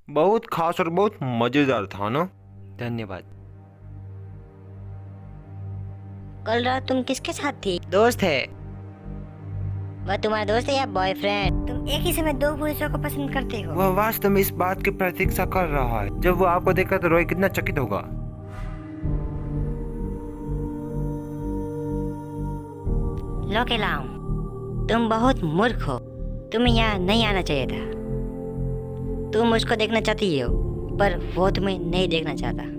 बहुत खास और बहुत मजेदार था ना। धन्यवाद। कल रात तुम किसके साथ थी? दोस्त है। वह तुम्हारा दोस्त है या बॉयफ्रेंड? तुम एक ही समय दो पुरुषों को पसंद करते हो। वह वास्तव में इस बात की प्रतीक्षा कर रहा है। जब वो आपको देखा तो रॉय कितना चकित होगा। लोकेलाम, तुम बहुत मूर्ख हो। तुम्हें यहाँ नहीं आना चाहिए था। तुम उसको देखना चाहती हो, पर वो तुम्हें नहीं देखना चाहता।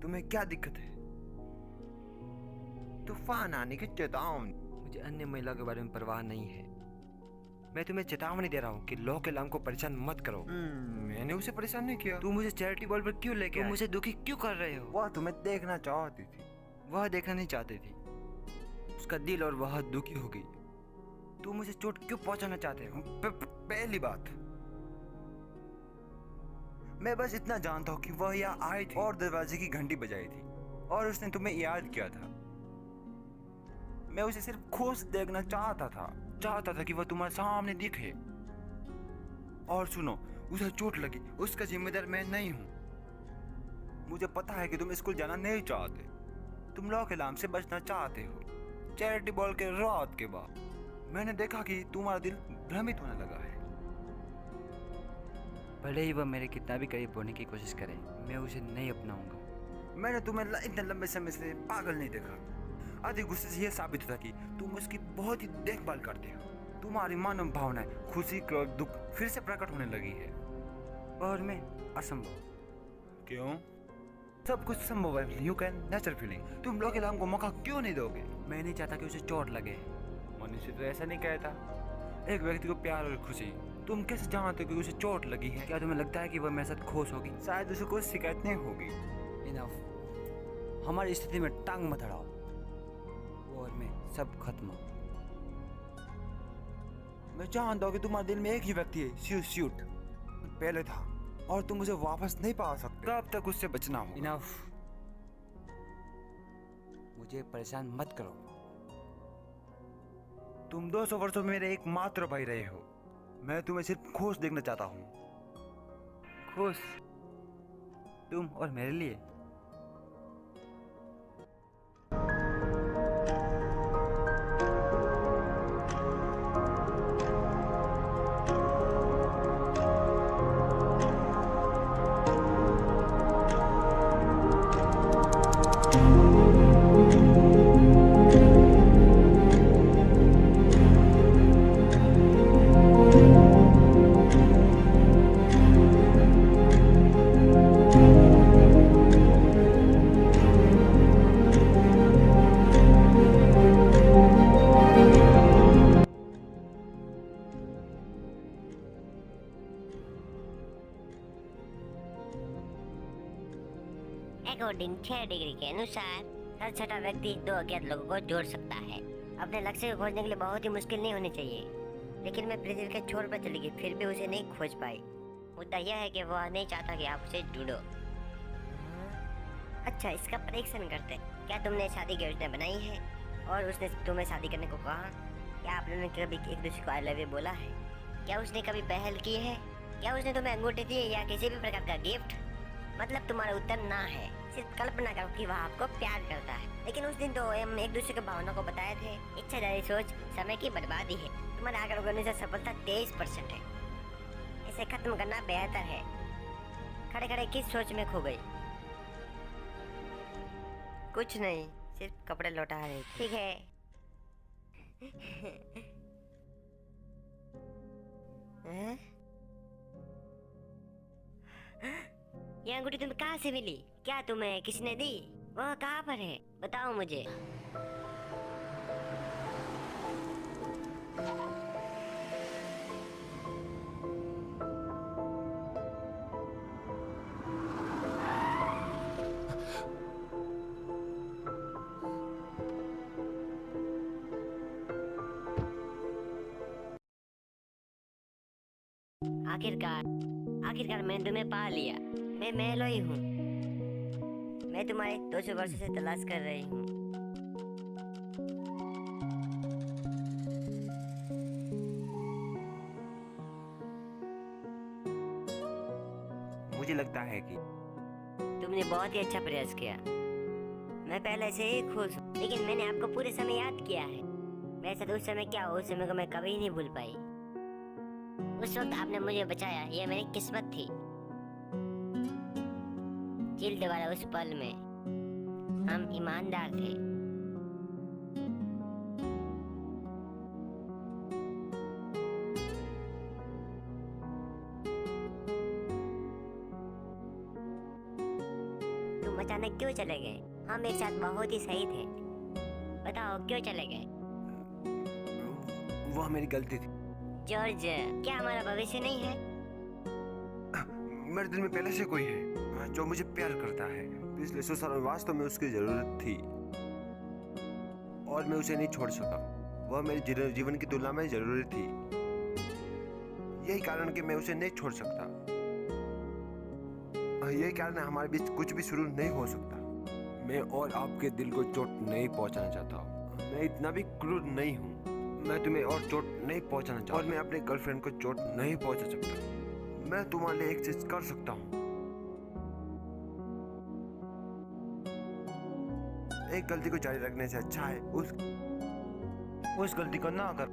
तुम्हें क्या दिक्कत है? तूफान आने की चेतावनी। मुझे अन्य महिला के बारे में परवाह नहीं है। मैं तुम्हें चेतावनी दे रहा हूँ कि लोकेलाम को परेशान मत करो। मैंने उसे परेशान नहीं किया। तुम मुझे चैरिटी बॉल पर क्यों लेके आए? मुझे दुखी क्यों कर रहे हो? वह तुम्हें देखना चाहती थी। वह देखना नहीं चाहती थी। उसका दिल और वह दुखी हो गई। तुम मुझे चोट क्यों पहुंचाना चाहते हो? पहली बात, मैं बस इतना जानता हूँ कि वह यहाँ आई थी और दरवाजे की घंटी बजाई थी और उसने तुम्हें याद किया था। मैं उसे सिर्फ खुश देखना चाहता था कि वह तुम्हारे सामने दिखे। और सुनो, उसे चोट लगी, उसका जिम्मेदार मैं नहीं हूँ। मुझे पता है कि तुम स्कूल जाना नहीं चाहते। तुम लोकेलाम से बचना चाहते हो। चैरिटी बॉल के रात के बाद मैंने देखा कि तुम्हारा दिल भ्रमित होने लगा है। भले ही वह मेरे कितना भी करीब होने की कोशिश करे, मैं उसे नहीं अपनाऊंगा। मैंने तुम्हें इतने लंबे समय से पागल नहीं देखा। अधिक गुस्से से यह साबित होता कि तुम उसकी बहुत ही देखभाल करते हो। तुम्हारी मानव भावनाएं, खुशी, क्रोध, दुख फिर से प्रकट होने लगी है। और मैं असंभव। क्यों? सब कुछ संभव है। You can nature feeling. तुम लोकेलाम को मौका क्यों नहीं दोगे? मैं नहीं चाहता कि उसे चोट लगे। मनुष्य तो ऐसा नहीं कहता। एक व्यक्ति को प्यार और खुशी, तुम कैसे जानते हो कि उसे चोट लगी है? क्या तुम्हें लगता है कि वह मेरे साथ खुश होगी? शायद उसे कोई शिकायत नहीं होगी। इनफ। हमारी स्थिति में टांग मत अड़ाओ। वो और मैं सब खत्म हो। मैं जानता हूँ कि तुम्हारे दिल में एक ही व्यक्ति है, शूट पहले था, और तुम उसे वापस नहीं पा सकते। कब तक उससे बचना हो? इनफ। मुझे परेशान मत करो। तुम 200 वर्षों में मेरे एकमात्र भाई रहे हो। मैं तुम्हें सिर्फ खुश देखना चाहता हूँ। खुश? तुम और मेरे लिए? अकॉर्डिंग 6 डिग्री के अनुसार हर छठा व्यक्ति दो अज्ञात लोगों को जोड़ सकता है। अपने लक्ष्य को खोजने के लिए बहुत ही मुश्किल नहीं होनी चाहिए, लेकिन मैं प्रिजिल के छोर पर चली गई, फिर भी उसे नहीं खोज पाई। मुद्दा यह है कि वह नहीं चाहता कि आप उसे ढूंढो। अच्छा, इसका परीक्षण करते। क्या तुमने शादी की योजना बनाई है और उसने तुम्हें शादी करने को कहा? क्या आप लोगों ने कभी एक दूसरे को आई लव यू बोला है? क्या उसने कभी पहल की है? क्या उसने तुम्हें अंगूठी दी है या किसी भी प्रकार का गिफ्ट? मतलब तुम्हारा उत्तर ना है। सिर्फ कल्पना करो कि वह आपको प्यार करता है। लेकिन उस दिन तो हम एक दूसरे की भावना को बताए थे। इच्छाधारी सोच समय की बर्बादी है। तुम्हारा आगे करने से सफलता 23% है। इसे खत्म करना बेहतर है। खड़े खड़े किस सोच में खो गई? कुछ नहीं, सिर्फ कपड़े लौटा रही थी। ठीक है। हैं? ये अंगूठी तुम्हें कहाँ से मिली? क्या तुम्हें किसी ने दी? वह कहाँ पर है? बताओ मुझे। आखिरकार मैंने तुम्हें पा लिया। मैं मेलोई हूँ। मैं तुम्हारे 200 वर्षों से तलाश कर रही हूँ। मुझे लगता है कि तुमने बहुत ही अच्छा प्रयास किया। मैं पहले से ही खुश हूँ, लेकिन मैंने आपको पूरे समय याद किया है। मेरे साथ उस समय क्या, उस समय को मैं कभी नहीं भूल पाई। उस वक्त आपने मुझे बचाया, यह मेरी किस्मत थी। चिल्ड वाला उस पल में हम ईमानदार थे। तुम अचानक क्यों चले गए? हम एक साथ बहुत ही सही थे। बताओ क्यों चले गए? वह मेरी गलती थी। जॉर्ज, क्या हमारा भविष्य नहीं है? मेरे दिल में पहले से कोई है जो मुझे प्यार करता है। पिछले 100 साल में वास्तव में उसकी जरूरत थी और मैं उसे नहीं छोड़ सका। वह मेरे जीवन की तुलना में जरूरी थी। यही कारण कि मैं उसे नहीं छोड़ सकता। यही कारण है हमारे बीच कुछ भी शुरू नहीं हो सकता। मैं और आपके दिल को चोट नहीं पहुंचाना चाहता। मैं इतना भी क्रूर नहीं हूँ। मैं तुम्हें और चोट नहीं पहुंचाना चाहता और मैं अपने गर्लफ्रेंड को चोट नहीं पहुंचा सकता। मैं तुम्हारे लिए एक चीज कर सकता हूँ। एक गलती को जारी रखने से अच्छा है उस गलती को ना कर।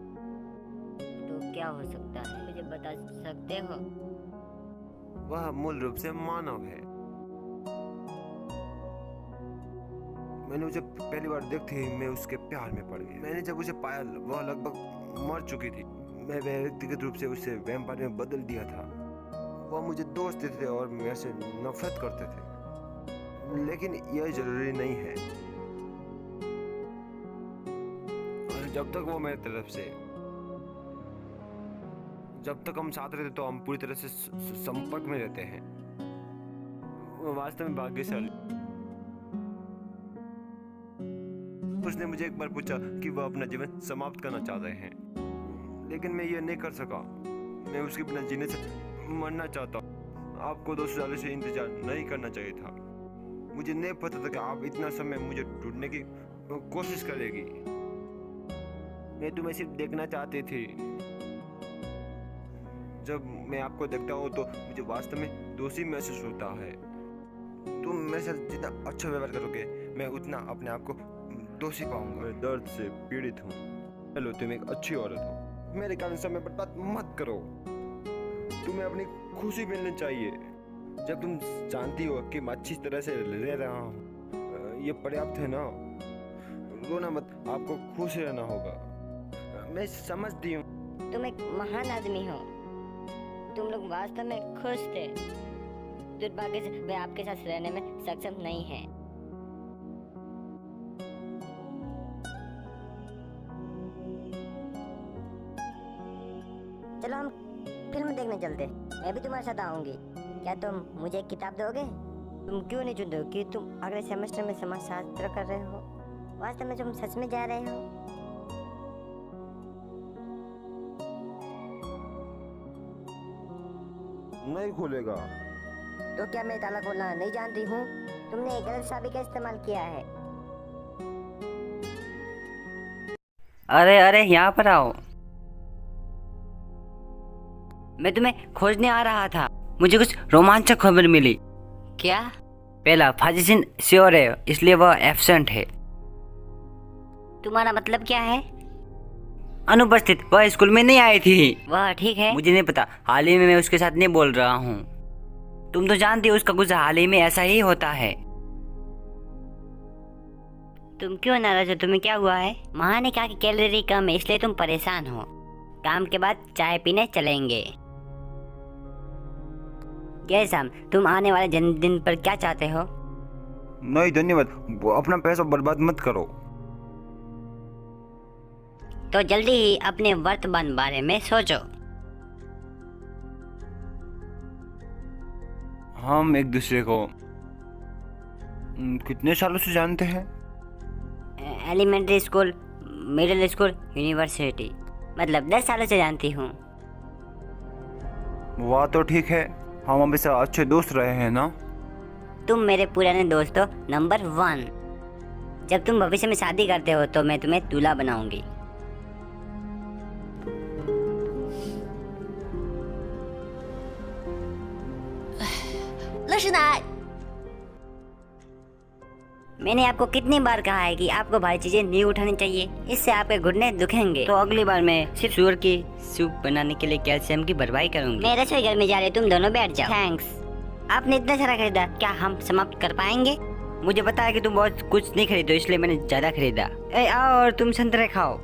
तो क्या हो सकता है, मुझे बता सकते हो? वह मूल रूप से मानव है। मैंने उसे पहली बार देखते ही मैं उसके प्यार में पड़ गया। मैंने जब उसे पाया वह लगभग मर चुकी थी। मैं व्यक्तिगत रूप से उसे वैम्पायर में बदल दिया था। वह मुझे दोस्त देते थे और मेरे से नफरत करते थे। लेकिन यह जरूरी नहीं है। और जब तक वो मेरी तरफ से, जब तक हम साथ रहते तो हम पूरी तरह से संपर्क में रहते हैं। वो वास्तव में भाग्यशाली। उसने मुझे एक बार पूछा कि वह अपना जीवन समाप्त करना चाहते हैं, लेकिन मैं ये नहीं कर सका। मैं उसके बिना जीने से मरना चाहता हूँ। आपको 200 सालों से इंतजार नहीं करना चाहिए था। मुझे नहीं पता था कि आप इतना समय मुझे ढूंढने की कोशिश करेगी। मैं तुम्हें सिर्फ देखना चाहती थी। जब मैं आपको देखता हूँ तो मुझे वास्तव में दोषी महसूस होता है। तुम मेरे साथ जितना अच्छा व्यवहार करोगे मैं उतना अपने आप को दोषी पाऊंगा। मैं दर्द से पीड़ित हूँ। हेलो, तुम एक अच्छी औरत हो। मेरे कारण समय बर्बाद मत करो। तुम्हें अपनी खुशी मिलनी चाहिए। जब तुम जानती हो कि मैं अच्छी तरह से रह रहा हूँ, ये पर्याप्त है ना। रोना मत, आपको खुश रहना होगा। मैं समझती हूँ। तुम एक महान आदमी हो। तुम लोग वास्तव में खुश थे। दुर्भाग्य से वे आपके साथ रहने में सक्षम नहीं है। चलो हम फिल्म देखने चलते। मैं भी तुम्हारे साथ आऊंगी। क्या तुम मुझे एक किताब दोगे? तुम क्यों नहीं चुनते हो कि तुम अगले सेमेस्टर में समाजशास्त्र कर रहे हो? वास्तव में तुम सच में जा रहे हो? नहीं खुलेगा। तो क्या मैं ताला खोलना नहीं जानती हूँ? तुमने एक गलत चाबी का इस्तेमाल किया है। अरे अरे, यहाँ पर आओ। मैं तुम्हें खोजने आ रहा था। मुझे कुछ रोमांचक खबर मिली। क्या? पहला, फाजिसिन श्योर है, इसलिए वह एब्सेंट है। तुम्हारा मतलब क्या है? अनुपस्थित। वह स्कूल में नहीं आई थी। वह ठीक है। मुझे नहीं पता, हाल ही में मैं उसके साथ नहीं बोल रहा हूँ। तुम तो जानती हो उसका कुछ हाल ही में ऐसा ही होता है। तुम क्यों नाराज हो? तुम्हें क्या हुआ है? माँ ने कहा कि कैलोरी कम है, इसलिए तुम परेशान हो। काम के बाद चाय पीने चलेंगे। जयसाम, तुम आने वाले जन्मदिन पर क्या चाहते हो? नहीं धन्यवाद, अपना पैसा बर्बाद मत करो। तो जल्दी ही अपने वर्तमान बारे में सोचो। हम एक दूसरे को कितने सालों से जानते हैं? Elementary school, middle school, university, मतलब 10 सालों से जानती हूँ। वाह, तो ठीक है, हम हमेशा अच्छे दोस्त रहे हैं ना? तुम मेरे पुराने दोस्त हो नंबर 1। जब तुम भविष्य में शादी करते हो तो मैं तुम्हें दूल्हा बनाऊंगी। मैंने आपको कितनी बार कहा है कि आपको भारी चीजें नहीं उठानी चाहिए, इससे आपके घुटने दुखेंगे। तो अगली बार मैं सिर्फ सूअर की सूप बनाने के लिए कैल्शियम की भरपाई करूंगी। मैं रसोई घर में जा रही, तुम दोनों बैठ जाओ। थैंक्स। आपने इतना सारा खरीदा, क्या हम समाप्त कर पाएंगे? मुझे पता है कि तुम बहुत कुछ नहीं खरीदो, इसलिए मैंने ज्यादा खरीदा। आओ और तुम संतरे खाओ।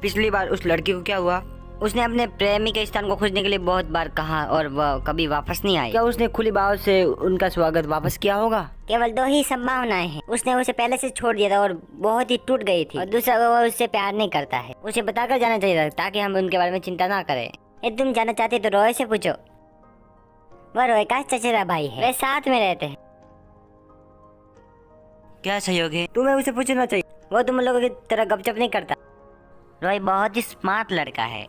पिछली बार उस लड़की को क्या हुआ? उसने अपने प्रेमी के स्थान को खोजने के लिए बहुत बार कहा और वह कभी वापस नहीं आई। क्या उसने खुली बाहों से उनका स्वागत वापस किया होगा? केवल 2 ही संभावनाएं हैं। उसने उसे पहले से छोड़ दिया था और बहुत ही टूट गई थी, और दूसरा, वो उससे प्यार नहीं करता है। उसे बताकर जाना चाहिए था ताकि हम उनके बारे में चिंता ना करें। यदि तुम जानना चाहते तो रॉय से पूछो। वह रॉय का चचेरा भाई है, वे साथ में रहते हैं। क्या सहयोग है? तुम्हें उसे पूछना चाहिए। वो तुम लोगों की तरह गपशप नहीं करता। रॉय बहुत ही स्मार्ट लड़का है।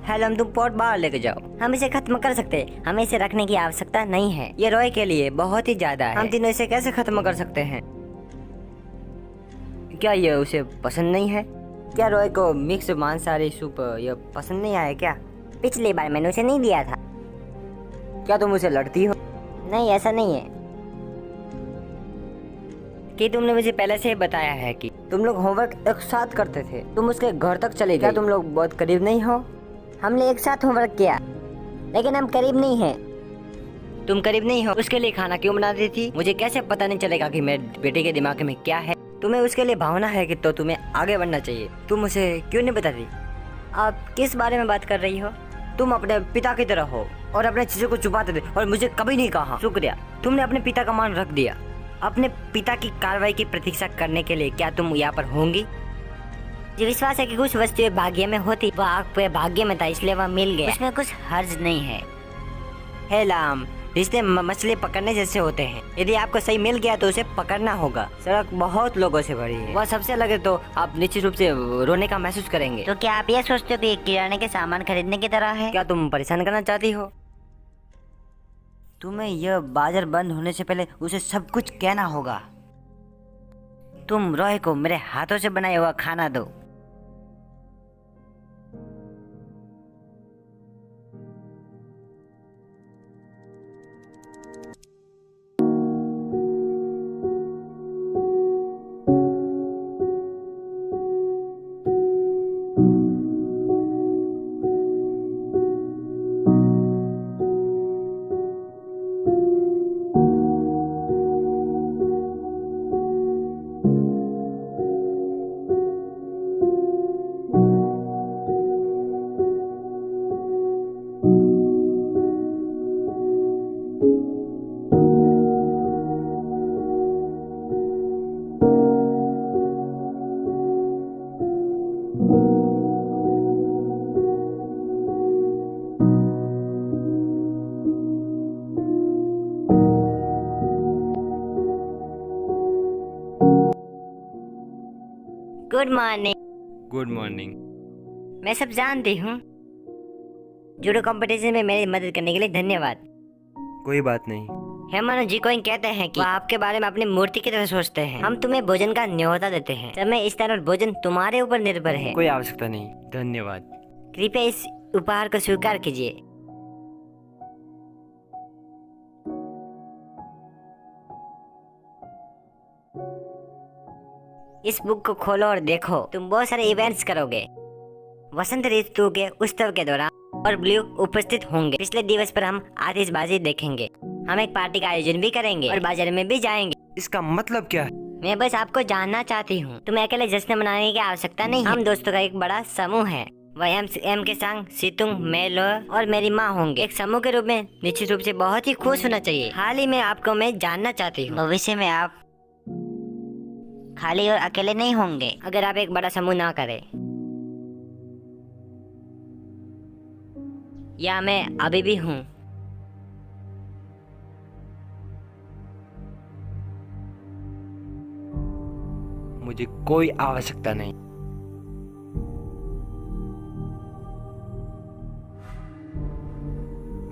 हेलम, तुम पॉट बाहर लेके जाओ। हम इसे खत्म कर सकते हैं, हमें इसे रखने की आवश्यकता नहीं है। ये रॉय के लिए बहुत ही ज्यादा है। हम हम तीनों इसे कैसे खत्म कर सकते हैं? क्या ये उसे पसंद नहीं है? क्या रॉय को मिक्स मांसाहारी सूप ये पसंद नहीं आया क्या? पिछली बार मैंने उसे नहीं दिया था। क्या तुम उसे लड़ती हो? नहीं, ऐसा नहीं है। कि तुमने मुझे पहले से ही बताया है कि तुम लोग होमवर्क एक साथ करते थे। तुम उसके घर तक चले गए। क्या तुम लोग बहुत करीब नहीं हो? हमने एक साथ होमवर्क किया, लेकिन हम करीब नहीं हैं। तुम करीब नहीं हो, उसके लिए खाना क्यों बनाती थी? मुझे कैसे पता नहीं चलेगा कि मेरे बेटे के दिमाग में क्या है? तुम्हें उसके लिए भावना है कि तो तुम्हें आगे बढ़ना चाहिए। तुम उसे क्यों नहीं बताती? आप किस बारे में बात कर रही हो? तुम अपने पिता की तरह हो और अपने चीजों को छुपाते थे और मुझे कभी नहीं कहा। शुक्रिया, तुमने अपने पिता का मान रख दिया। अपने पिता की कार्रवाई की प्रतीक्षा करने के लिए क्या तुम यहाँ पर होंगी? मुझे विश्वास है कि कुछ वस्तुएं भाग्य में होती, वह आपके भाग्य में था, इसलिए वह मिल गया। उसमें कुछ हर्ज नहीं है। हे लाम, रिश्ते मछली पकड़ने जैसे होते हैं। यदि आपको सही मिल गया तो उसे पकड़ना होगा। सड़क बहुत लोगों से भरी है, वह सबसे लगे तो आप निश्चित रूप से रोने का महसूस करेंगे। तो क्या आप ये सोचते हो कि किराने के सामान खरीदने की तरह है? क्या तुम परेशान करना चाहती हो? तुम्हें यह बाजार बंद होने से पहले उसे सब कुछ कहना होगा। तुम रॉय को मेरे हाथों से बनाया हुआ खाना दो। Good morning. Good morning. मैं सब जानती हूँ। जूडो कंपटीशन में मेरी मदद करने के लिए धन्यवाद। कोई बात नहीं। हेमानो जी कोइन कहते हैं कि वह आपके बारे में अपनी मूर्ति की तरह सोचते हैं। हम तुम्हें भोजन का न्योता देते हैं। समय, स्थान और भोजन तुम्हारे ऊपर निर्भर है। कोई आवश्यकता नहीं, धन्यवाद। कृपया इस उपहार को स्वीकार कीजिए। इस बुक को खोलो और देखो। तुम बहुत सारे इवेंट्स करोगे। वसंत ऋतु के उत्सव के दौरान और ब्लू उपस्थित होंगे। पिछले दिवस पर हम आतिशबाजी देखेंगे। हम एक पार्टी का आयोजन भी करेंगे और बाजार में भी जाएंगे। इसका मतलब क्या है? मैं बस आपको जानना चाहती हूँ। तुम्हें अकेले जश्न मनाने की आवश्यकता नहीं है। हम दोस्तों का एक बड़ा समूह है। एम के संग सितुंग, मेलो और मेरी माँ होंगे। एक समूह के रूप में निश्चित रूप से बहुत ही खुश होना चाहिए। हाल ही में आपको मैं जानना चाहती हूँ, भविष्य में आप खाली और अकेले नहीं होंगे अगर आप एक बड़ा समूह ना करें। या मैं अभी भी हूँ। मुझे कोई आवश्यकता नहीं।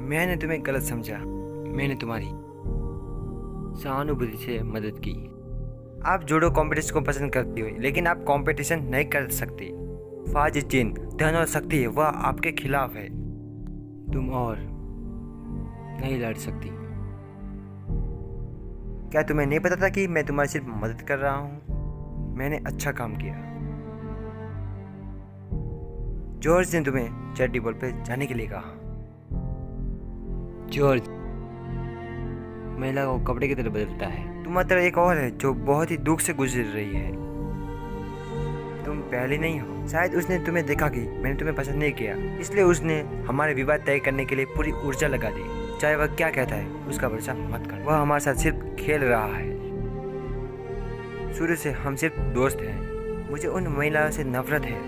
मैंने तुम्हें गलत समझा। मैंने तुम्हारी सहानुभूति से मदद की। आप जूडो कॉम्पिटिशन को पसंद करती हो, लेकिन आप कंपटीशन नहीं कर सकती। फाजिल जिन धन और शक्ति है, वह आपके खिलाफ है। तुम और नहीं लड़ सकती। क्या तुम्हें नहीं पता था कि मैं तुम्हारी सिर्फ मदद कर रहा हूँ? मैंने अच्छा काम किया। जॉर्ज ने तुम्हें चैरिटी बॉल पे जाने के लिए कहा। जॉर्ज महिला को कपड़े की तरह बदलता है। तुम्हारी तरह एक और है जो बहुत ही दुख से गुजर रही है। तुम पहले नहीं हो। शायद उसने तुम्हें देखा कि मैंने तुम्हें पसंद नहीं किया, इसलिए उसने हमारे विवाह तय करने के लिए पूरी ऊर्जा लगा दी। चाहे वह क्या कहता है, उसका भरोसा मत कर। वह हमारे साथ सिर्फ खेल रहा है। शुरू से हम सिर्फ दोस्त हैं। मुझे उन महिलाओं से नफरत है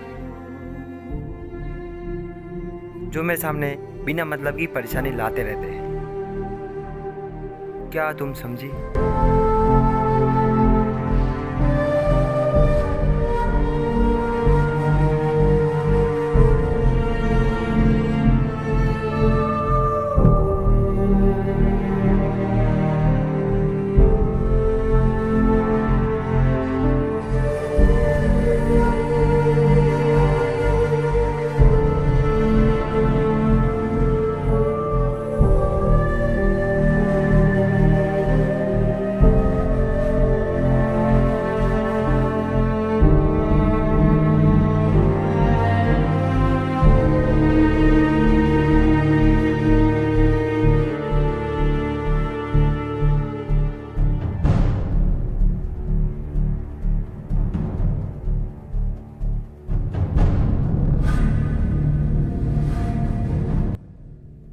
जो मेरे सामने बिना मतलब की परेशानी लाते रहते हैं। क्या तुम समझी?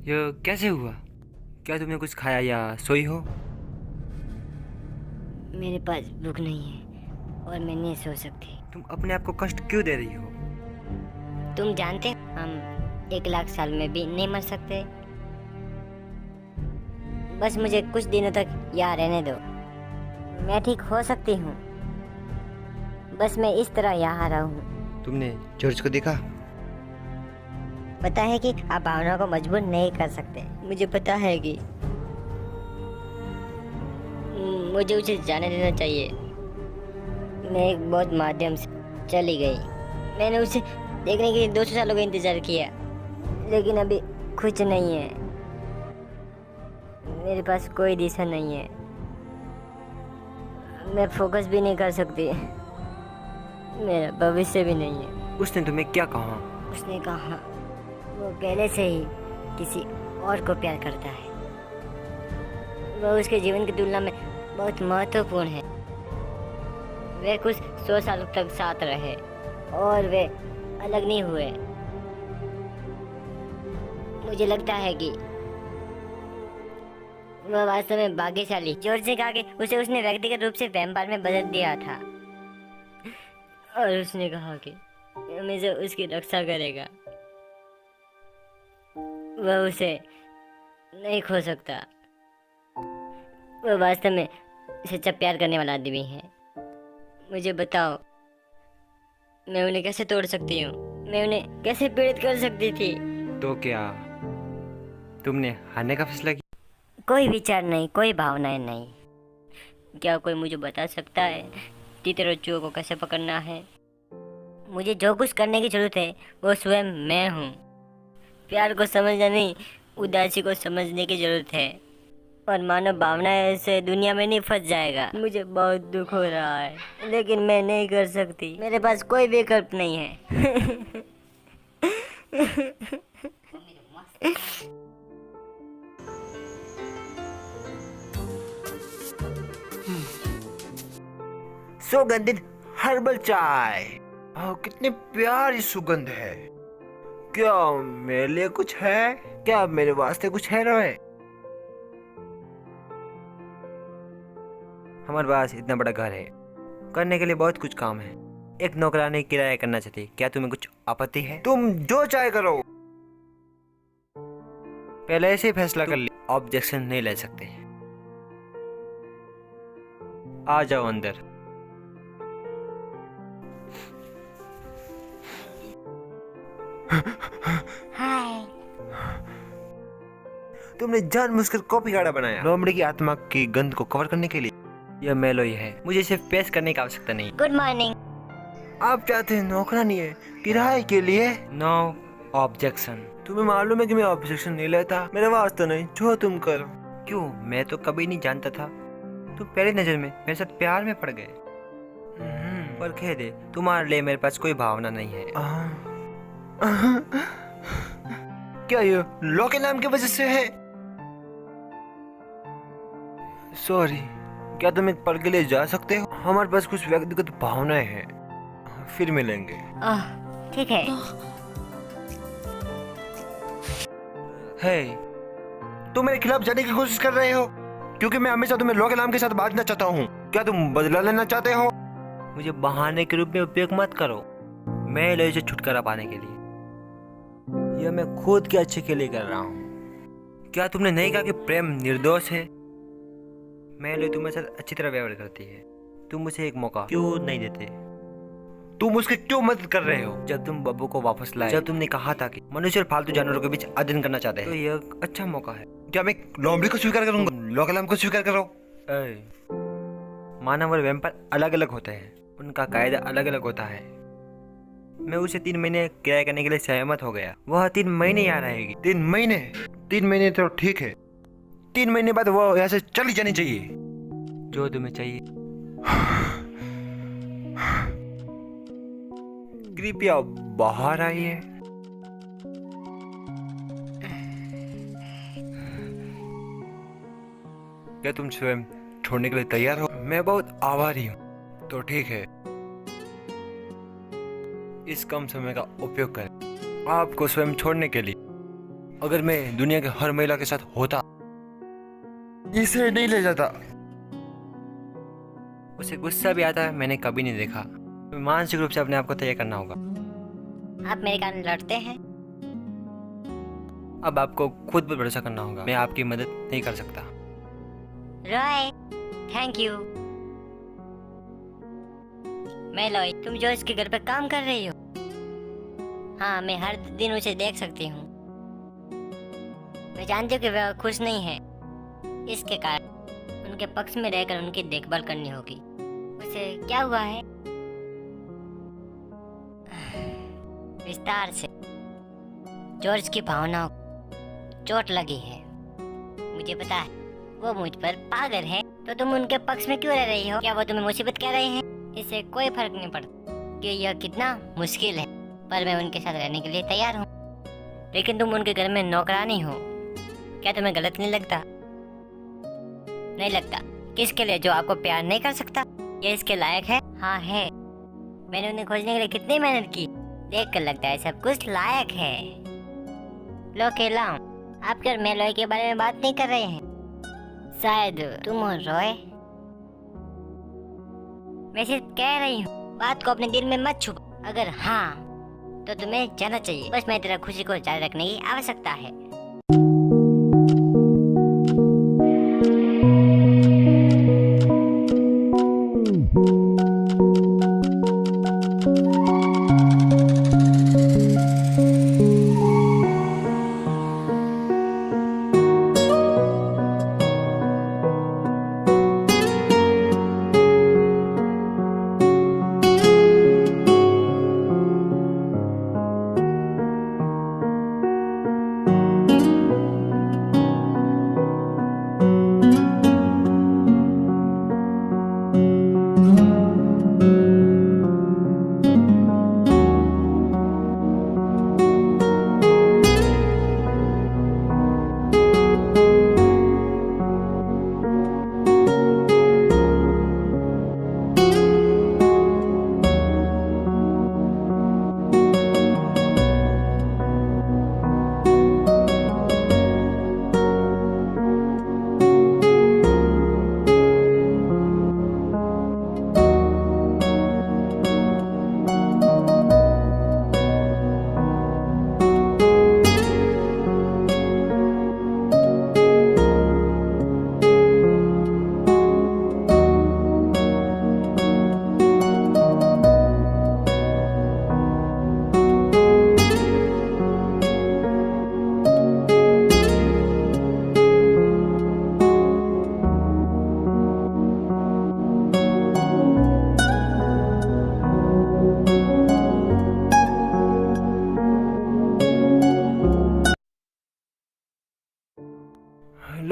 यह कैसे हुआ? क्या तुमने कुछ खाया या सोई हो? मेरे पास भूख नहीं है और मैं नहीं सो सकती। तुम अपने आप को कष्ट क्यों दे रही हो? तुम जानते हो, हम 1 लाख साल में भी नहीं मर सकते। बस मुझे कुछ दिनों तक यहाँ रहने दो। मैं ठीक हो सकती हूँ। बस मैं इस तरह यहाँ रहूँ। तुमने जॉर्ज को देखा? पता है कि आप भावनाओं को मजबूर नहीं कर सकते। मुझे पता है कि मुझे उसे जाने देना चाहिए। मैं एक बहुत माध्यम से चली गई। मैंने उसे देखने के लिए 200 सालों का इंतजार किया, लेकिन अभी कुछ नहीं है। मेरे पास कोई दिशा नहीं है। मैं फोकस भी नहीं कर सकती। मेरा भविष्य भी नहीं है। उसने तुम्हें क्या कहा? उसने कहा वो पहले से ही किसी और को प्यार करता है। वह उसके जीवन की तुलना में बहुत महत्वपूर्ण है। वे कुछ 100 सालों तक साथ रहे और वे अलग नहीं हुए। मुझे लगता है कि वह वास्तव में भाग्यशाली। जॉर्ज ने कहा कि उसे उसने व्यक्तिगत रूप से वैम्पायर में बदल दिया था और उसने कहा कि हमेशा उसकी रक्षा करेगा। वह उसे नहीं खो सकता। वह वास्तव में सच्चा प्यार करने वाला आदमी है। मुझे बताओ, मैं उन्हें कैसे तोड़ सकती हूँ? मैं उन्हें कैसे पीड़ित कर सकती थी? तो क्या तुमने हारने का फैसला किया? कोई विचार नहीं, कोई भावनाएं नहीं। क्या कोई मुझे बता सकता है तीतरच्चुओं को कैसे पकड़ना है? मुझे जो कुछ करने की जरूरत है वो स्वयं मैं हूँ। प्यार को समझना नहीं, उदासी को समझने की जरूरत है। और मानव भावनाएं से दुनिया में नहीं फंस जाएगा। मुझे बहुत दुख हो रहा है, लेकिन मैं नहीं कर सकती। मेरे पास कोई विकल्प नहीं है। सुगंधित हर्बल चाय। कितनी प्यारी सुगंध है। क्या मेरे लिए कुछ है? क्या मेरे वास्ते कुछ है रॉय? हमारे पास इतना बड़ा घर है, करने के लिए बहुत कुछ काम है। एक नौकरानी किराया करना चाहती, क्या तुम्हें कुछ आपत्ति है? तुम जो चाहे करो। पहले ऐसे ही फैसला कर लिया, ऑब्जेक्शन नहीं ले सकते। आ जाओ अंदर। हाय। तुमने जानबूझकर कॉपी कार्ड बनाया लोमड़ी की आत्मा की गंध को कवर करने के लिए। यह मेलोई है, मुझे सिर्फ पेश करने की आवश्यकता नहीं। Good morning. आप चाहते हैं नौकरानी है किराए के लिए? No objection. तुम्हें मालूम है कि मैं ऑब्जेक्शन नहीं लेता। मेरे वास्ते नहीं, जो तुम करो। क्यों? मैं तो कभी नहीं जानता था। तुम पहली नजर में मेरे साथ प्यार में पड़ गए। पर कह दे, तुम्हारे लिए मेरे पास कोई भावना नहीं है। क्या ये लॉ के नाम की वजह से है? सॉरी, क्या तुम एक पल के लिए जा सकते हो? हमारे पास कुछ व्यक्तिगत भावनाएं हैं, फिर मिलेंगे। ठीक है। हे, तुम मेरे खिलाफ जाने की कोशिश कर रहे हो क्योंकि मैं हमेशा तुम्हें लॉ के नाम के साथ बांटना चाहता हूँ। क्या तुम बदला लेना चाहते हो? मुझे बहाने के रूप में उपयोग मत करो। मैं लोई से छुटकारा पाने के लिए, यह मैं खुद के अच्छे के लिए कर रहा हूँ। क्या तुमने नहीं कहा कि प्रेम निर्दोष है? मैं लोई तुम्हारे साथ अच्छी तरह व्यवहार करती है। तुम मुझे एक मौका क्यों नहीं देते? तुम उसकी क्यों मदद कर रहे हो? जब तुम बब्बू को वापस लाए, जब तुमने कहा था कि मनुष्य और फालतू जानवरों के बीच अध्ययन करना चाहते हैं, तो यह एक अच्छा मौका है। क्या मैं लोमड़ी को स्वीकार करूंगा? लॉ के नाम को स्वीकार करो। मानव और वैम्पायर अलग अलग होते हैं, उनका कायदा अलग अलग होता है। मैं उसे 3 महीने किराया करने के लिए सहमत हो गया। वह 3 महीने यहाँ रहेगी। 3 महीने? 3 महीने तो ठीक है। 3 महीने बाद वो यहाँ से चली जानी चाहिए। जो तुम्हें चाहिए। कृपया बाहर आइए। क्या तुम स्वयं छोड़ने के लिए तैयार हो? मैं बहुत आभारी हूँ। तो ठीक है, इस कम समय का उपयोग करें आपको स्वयं छोड़ने के लिए। अगर मैं दुनिया के हर महिला के साथ होता, इसे नहीं ले जाता। उसे गुस्सा भी आता है, मैंने कभी नहीं देखा। मानसिक रूप से अपने आप को तैयार करना होगा। आप मेरे कारण लड़ते हैं? अब आपको खुद पर भरोसा करना होगा। मैं आपकी मदद नहीं कर सकता। Roy, thank you. मेलोई, तुम जो इसके घर पे काम कर रही हो? हाँ, मैं हर दिन उसे देख सकती हूँ। मैं जानती हूँ कि वह खुश नहीं है। इसके कारण उनके पक्ष में रहकर उनकी देखभाल करनी होगी। उसे क्या हुआ है? विस्तार से जॉर्ज की भावनाओं को चोट लगी है। मुझे पता है वो मुझ पर पागल है, तो तुम उनके पक्ष में क्यों रह रही हो? क्या वो तुम्हें मुसीबत कह रहे हैं? इससे कोई फर्क नहीं पड़ता कि यह कितना मुश्किल है, पर मैं उनके साथ रहने के लिए तैयार हूँ। लेकिन तुम उनके घर में नौकरानी हो, क्या तुम्हें गलत नहीं लगता? नहीं लगता। किसके लिए? जो आपको प्यार नहीं कर सकता? ये इसके लायक है? हाँ है। मैंने उन्हें खोजने के लिए कितनी मेहनत की। देख कर लगता है सब कुछ लायक है। लो केलाओ, आप क्या मेलोई के बारे में बात नहीं कर रहे हैं? शायद तुम और रॉय। मैं सिर्फ कह रही हूँ, बात को अपने दिल में मत छुपा। अगर हाँ, तो तुम्हें जाना चाहिए। बस मैं तेरा खुशी को जारी रखने की आवश्यकता है।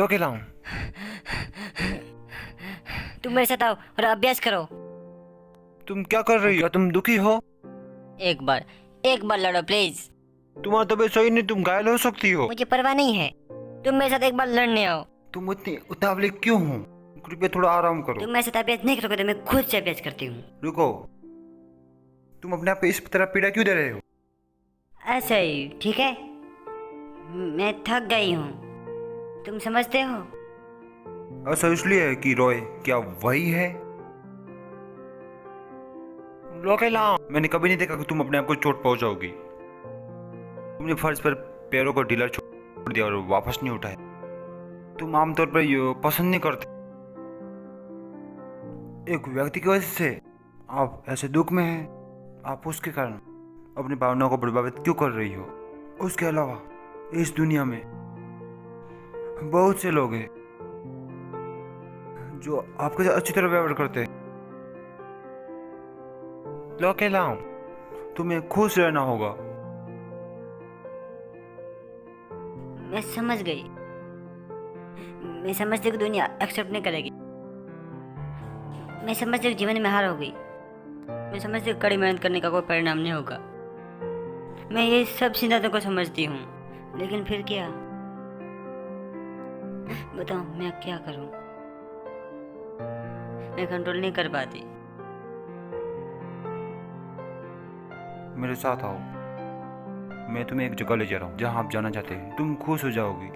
लो के लाऊं? तुम मेरे साथ आओ और अभ्यास करो। तुम क्या कर रही हो? तुम दुखी हो? एक बार लड़ो प्लीज। तुम्हारा तबीयत सही नहीं, तुम घायल हो सकती हो। मुझे परवाह नहीं है, तुम मेरे साथ एक बार लड़ने आओ। तुम इतनी उतावली क्यों हो? कृपया थोड़ा आराम करो। तुम मेरे साथ अभ्यास नहीं करोगे तो मैं खुद से अभ्यास करती हूँ। रुको, तुम अपने आप पे इस तरह पीड़ा क्यों दे रहे हो? ऐसा ही ठीक है, मैं थक गई हूँ, तुम समझते हो? ऐसा इसलिए है कि रॉय क्या वही है? लोकेला, मैंने कभी नहीं देखा कि तुम अपने आप को चोट पहुंचाओगी। तुमने फर्श पर पैरों को ढीला छोड़ दिया और वापस नहीं उठाया। तुम आमतौर पर ये पसंद नहीं करते। एक व्यक्ति की वजह से आप ऐसे दुख में हैं, आप उसके कारण अपनी भावनाओं को प्रभावित क्यों कर रही हो? उसके अलावा इस दुनिया में बहुत से लोग हैं जो आपके साथ अच्छी तरह व्यवहार करते हैं। लोकेला, तुम्हें खुश रहना होगा। मैं समझ गई, मैं समझती कि दुनिया एक्सेप्ट नहीं करेगी, मैं समझती कि जीवन में हार होगी, मैं समझती कि कड़ी मेहनत करने का कोई परिणाम नहीं होगा। मैं ये सब सिद्धांतों को समझती हूँ, लेकिन फिर क्या? बताओ मैं क्या करूँ? मैं कंट्रोल नहीं कर पाती। मेरे साथ आओ, मैं तुम्हें एक जगह ले जा रहा हूँ जहाँ आप जाना चाहते हैं। तुम खुश हो जाओगी।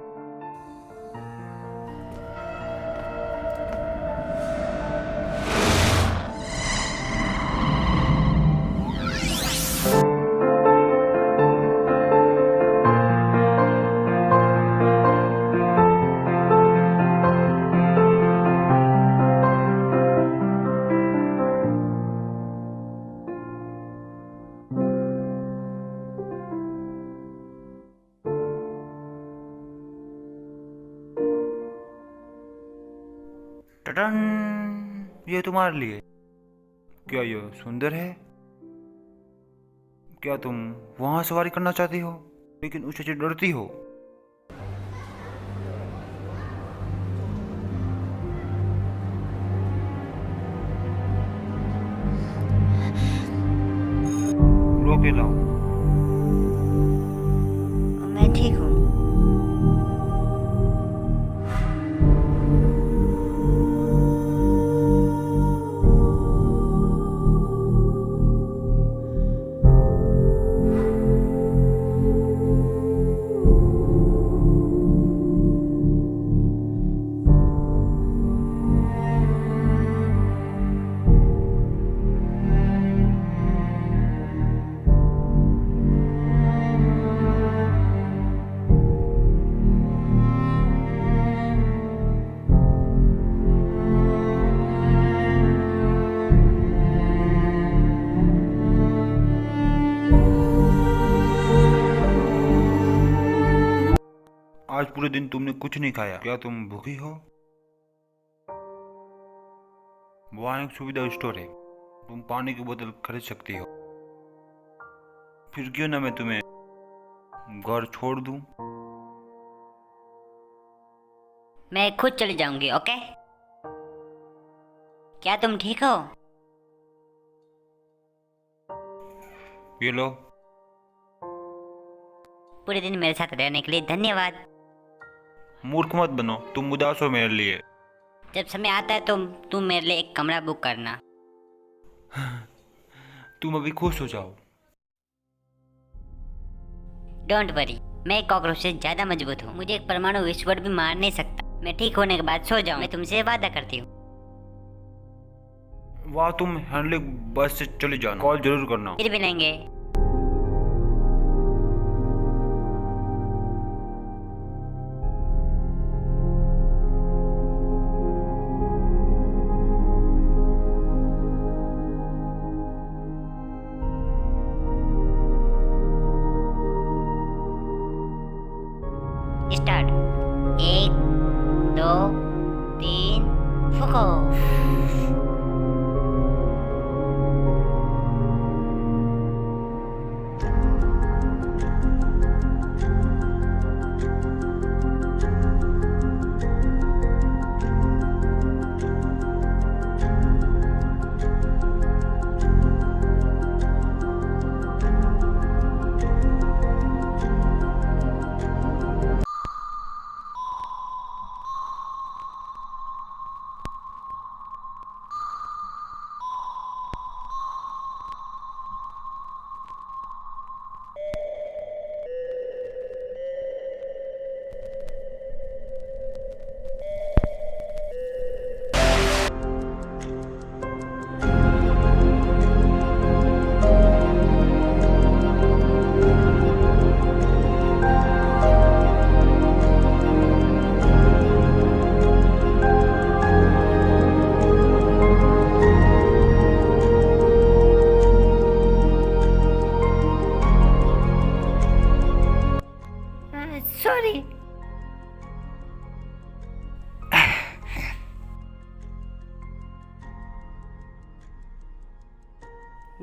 टटन, ये तुम्हारे लिए। क्या ये सुंदर है? क्या तुम वहां सवारी करना चाहती हो लेकिन उससे डरती हो? लो के लाओ। मैं ठीक हूँ। आज पूरे दिन तुमने कुछ नहीं खाया। क्या तुम भूखी हो? वहाँ एक सुविधा स्टोर है, तुम पानी की बोतल खरीद सकती हो। फिर क्यों ना मैं तुम्हें घर छोड़ दूं? मैं खुद चली जाऊंगी, ओके? क्या तुम ठीक हो? ये लो। पूरे दिन मेरे साथ रहने के लिए धन्यवाद। मूर्ख मत बनो, तुम उदास हो मेरे लिए। जब समय आता है तो तुम मेरे लिए एक कमरा बुक करना। तुम अभी खुश हो जाओ। डोंट वरी, मैं एक कॉकरोच से ज्यादा मजबूत हूँ। मुझे एक परमाणु विस्फोट भी मार नहीं सकता। मैं ठीक होने के बाद सो जाऊँ। मैं तुमसे वादा करती हूँ। वाह, तुम हैंडलिंग बस से चले जाना, कॉल जरूर करना। फिर मिलेंगे। स्टार्ट। 1 2 3 फुको।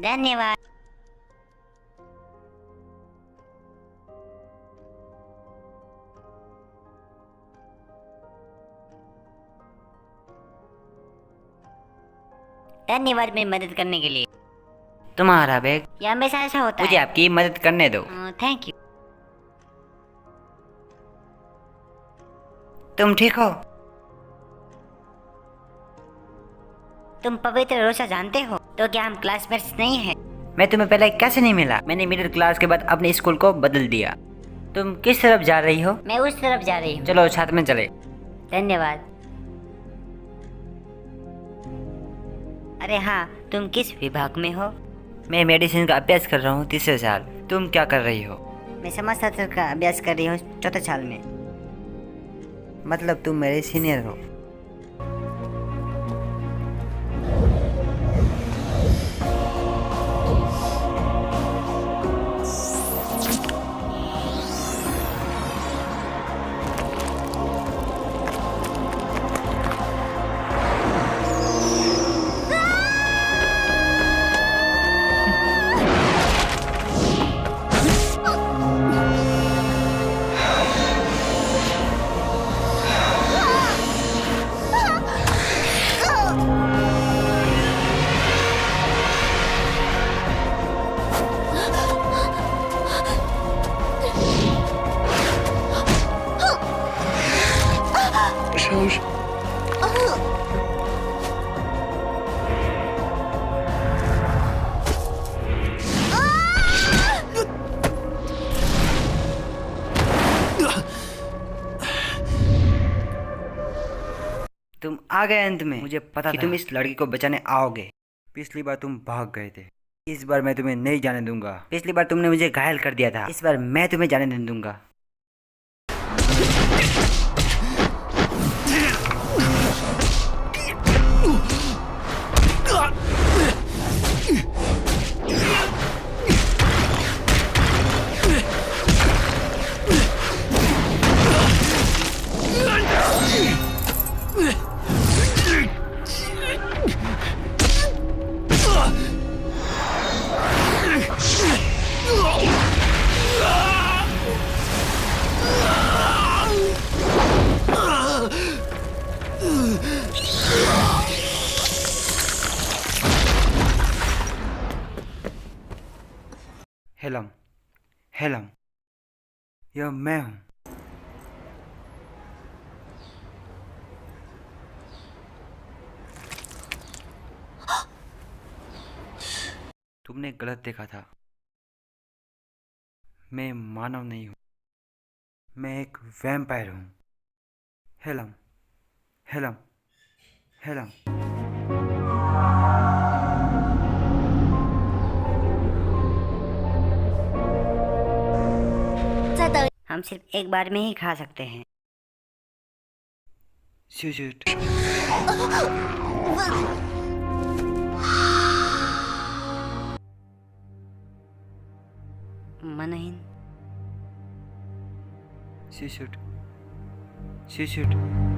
धन्यवाद। धन्यवाद मेरी मदद करने के लिए। तुम्हारा बैग। ये हमेशा ऐसा होता मुझे है। आपकी मदद करने दो। Thank you. तुम ठीक हो? तुम पवित्र रोशा जानते हो? तो क्या हम क्लासमेट्स नहीं हैं? मैं तुम्हें पहले कैसे नहीं मिला? मैंने मिडिल क्लास के बाद अपने स्कूल को बदल दिया। तुम किस तरफ जा रही हो? मैं उस तरफ जा रही हूँ। चलो साथ में चले। धन्यवाद। अरे हाँ, तुम किस विभाग में हो? मैं मेडिसिन का अभ्यास कर रहा हूँ 3रे साल। तुम क्या कर रही हो? मैं समाजशास्त्र का अभ्यास कर रही हूँ 4थे साल में। मतलब तुम मेरे सीनियर हो। तुम आ गए अंत में। मुझे पता था तुम इस लड़की को बचाने आओगे। पिछली बार तुम भाग गए थे, इस बार मैं तुम्हें नहीं जाने दूंगा। पिछली बार तुमने मुझे घायल कर दिया था, इस बार मैं तुम्हें जाने नहीं दूंगा। हेलम, हेलम, यह मैं हूं। तुमने गलत देखा था। मैं मानव नहीं हूं, मैं एक वैम्पायर हूं। हेलम, हेलम, हेलम। हम सिर्फ एक बार में ही खा सकते हैं। शुशुट। मनहीन। शुशुट, शुशुट।